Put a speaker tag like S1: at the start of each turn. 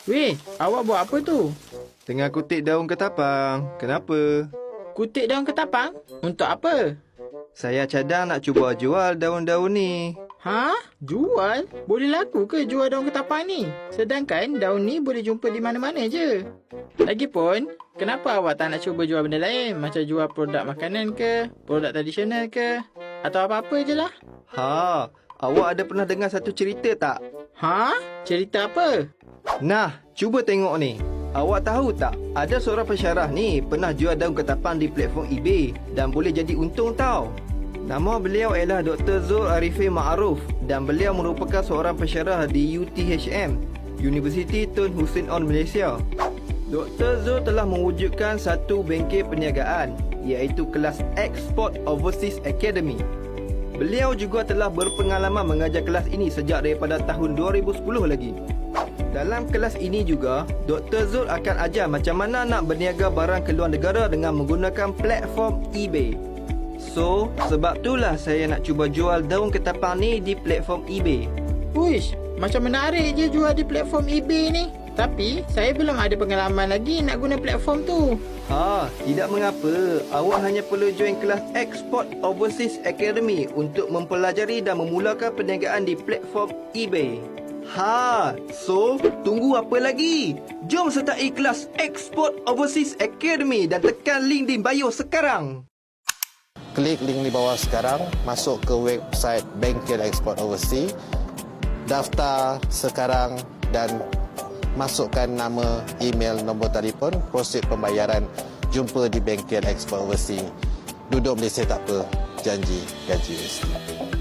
S1: Weh, awak buat apa tu?
S2: Tengah kutip daun ketapang. Kenapa?
S1: Kutip daun ketapang? Untuk apa?
S2: Saya cadang nak cuba jual daun-daun ni.
S1: Ha? Jual? Boleh laku ke jual daun ketapang ni? Sedangkan daun ni boleh jumpa di mana-mana je. Lagipun, kenapa awak tak nak cuba jual benda lain? Macam jual produk makanan ke? Produk tradisional ke? Atau apa-apa je lah.
S2: Ha, awak ada pernah dengar satu cerita tak?
S1: Ha? Cerita apa?
S2: Nah, cuba tengok ni. Awak tahu tak, ada seorang pensyarah ni pernah jual daun ketapang di platform eBay dan boleh jadi untung tau. Nama beliau ialah Dr. Zul Arifin Ma'aruf dan beliau merupakan seorang pensyarah di UTHM, University Tun Hussein On Malaysia. Dr. Zul telah mewujudkan satu bengkel perniagaan iaitu kelas Export Overseas Academy. Beliau juga telah berpengalaman mengajar kelas ini sejak daripada tahun 2010 lagi. Dalam kelas ini juga, Dr. Zul akan ajar macam mana nak berniaga barang ke luar negara dengan menggunakan platform eBay. So, sebab itulah saya nak cuba jual daun ketapang ni di platform eBay.
S1: Uish, macam menarik je jual di platform eBay ni. Tapi, saya belum ada pengalaman lagi nak guna platform tu.
S2: Ha, tidak mengapa. Awak hanya perlu join kelas Export Overseas Academy untuk mempelajari dan memulakan perniagaan di platform eBay. Ha, so tunggu apa lagi? Jom sertai kelas Export Overseas Academy dan tekan link di bio sekarang.
S3: Klik link di bawah sekarang, masuk ke website Bengkel Export Overseas, daftar sekarang dan masukkan nama, email, nombor telefon, proses pembayaran. Jumpa di Bengkel Export Overseas. Duduk Malaysia tak apa, janji gaji mesti.